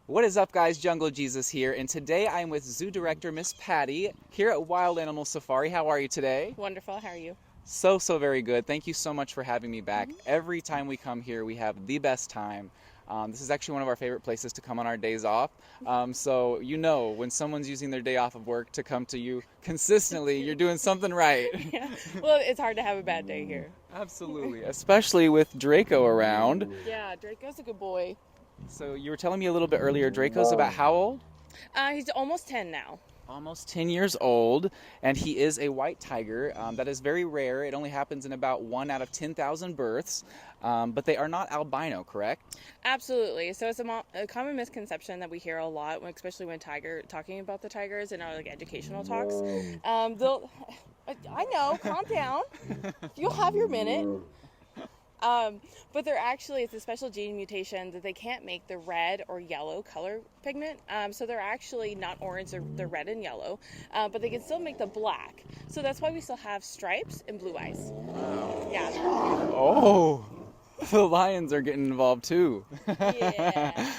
What is up, guys? Jungle Jesus here, and today I'm with Zoo Director Miss Patti here at Wild Animal Safari. How are you today? Wonderful. How are you? So very good. Thank you so much for having me back. Every time we come here, we have the best time. This is actually one of our favorite places to come on our days off. So you know, when someone's using their day off of work to come to you consistently, you're doing something right. Yeah. Well, it's hard to have a bad day here. Absolutely, especially with Draco around. Yeah, Draco's a good boy. So you were telling me a little bit earlier, Draco's about how old? He's almost 10 now. Almost 10 years old, and he is a white tiger. That is very rare. It only happens in about 1 out of 10,000 births, but they are not albino, correct? Absolutely. So it's a common misconception that we hear a lot, especially when talking about the tigers in our educational talks. I know, calm down. You'll have your minute. But it's a special gene mutation that they can't make the red or yellow color pigment. So they're actually not orange, they're red and yellow, but they can still make the black. So that's why we still have stripes and blue eyes. Wow. Yeah. Oh, the lions are getting involved too. Yeah.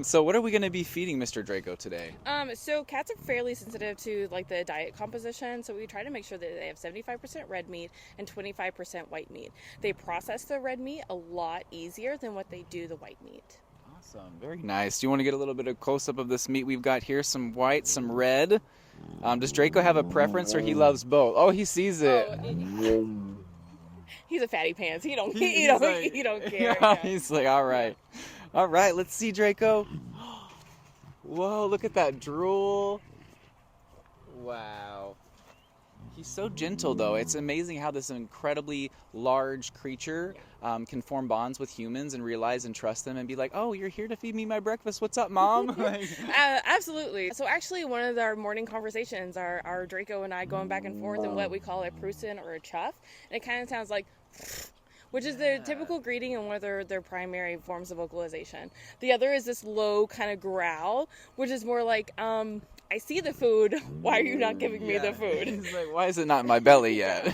So what are we going to be feeding Mr. Draco today? So cats are fairly sensitive to the diet composition, so we try to make sure that they have 75% red meat and 25% white meat. They process the red meat a lot easier than what they do the white meat. Awesome, very nice. Do you want to get a little bit of close-up of this meat we've got here? Some white, some red. Does Draco have a preference, or he loves both? Oh, he sees it. He's a fatty pants. He don't care. Yeah, he's like, all right. All right, let's see, Draco. Whoa, look at that drool. Wow. He's so gentle, though. It's amazing how this incredibly large creature can form bonds with humans and realize and trust them and be like, oh, you're here to feed me my breakfast. What's up, Mom? Absolutely. So actually, one of our morning conversations are Draco and I going back and forth in what we call a prusin or a chuff. And it kind of sounds like... which is their typical greeting and one of their primary forms of vocalization. The other is this low kind of growl, which is more like, I see the food, why are you not giving me the food? He's like, why is it not in my belly yet?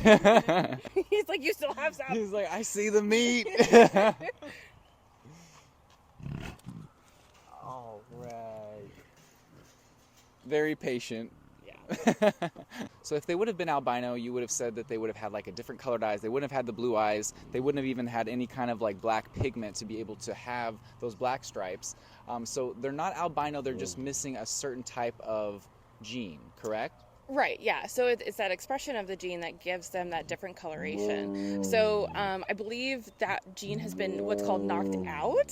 He's like, you still have some. He's like, I see the meat. All right. Very patient. So if they would have been albino, you would have said that they would have had like a different colored eyes. They wouldn't have had the blue eyes. They wouldn't have even had any kind of like black pigment to be able to have those black stripes. So they're not albino. They're just missing a certain type of gene, correct? Right, yeah. So it's that expression of the gene that gives them that different coloration. So I believe that gene has been what's called knocked out.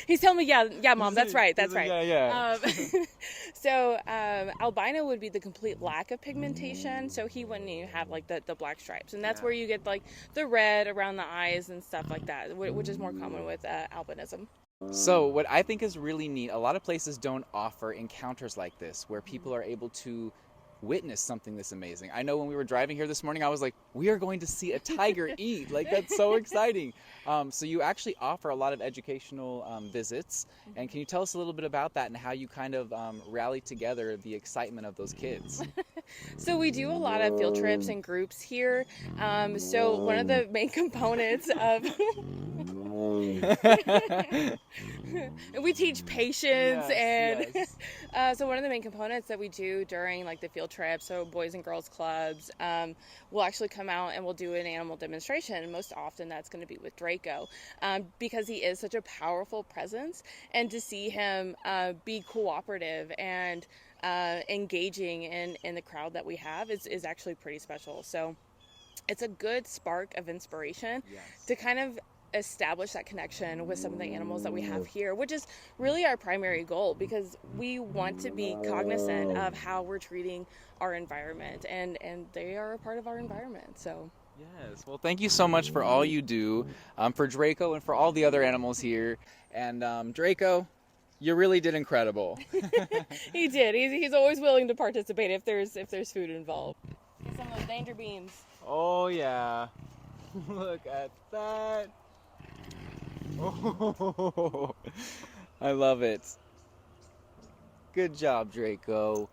He's telling me, yeah, Mom, that's right. Yeah. So albino would be the complete lack of pigmentation. So he wouldn't even have like the black stripes, and that's where you get like the red around the eyes and stuff like that, which is more common with albinism. So what I think is really neat, a lot of places don't offer encounters like this where people are able to witness something this amazing. I know when we were driving here this morning, I was like, we are going to see a tiger eat. Like, that's so exciting. So you actually offer a lot of educational visits. And can you tell us a little bit about that and how you kind of rally together the excitement of those kids? So we do a lot of field trips and groups here. So one of the main components of... we teach patience yes. So one of the main components that we do during like the field trips, so boys and girls clubs, we'll actually come out and we'll do an animal demonstration, and most often that's going to be with Draco, because he is such a powerful presence, and to see him be cooperative and engaging in the crowd that we have is actually pretty special. So it's a good spark of inspiration to kind of establish that connection with some of the animals that we have here, which is really our primary goal, because we want to be cognizant of how we're treating our environment, and they are a part of our environment. So yes, well, thank you so much for all you do for Draco and for all the other animals here. And Draco, you really did incredible. He did. He's always willing to participate if there's food involved. Get some of those danger beans. Oh yeah, look at that. Oh, I love it. Good job, Draco.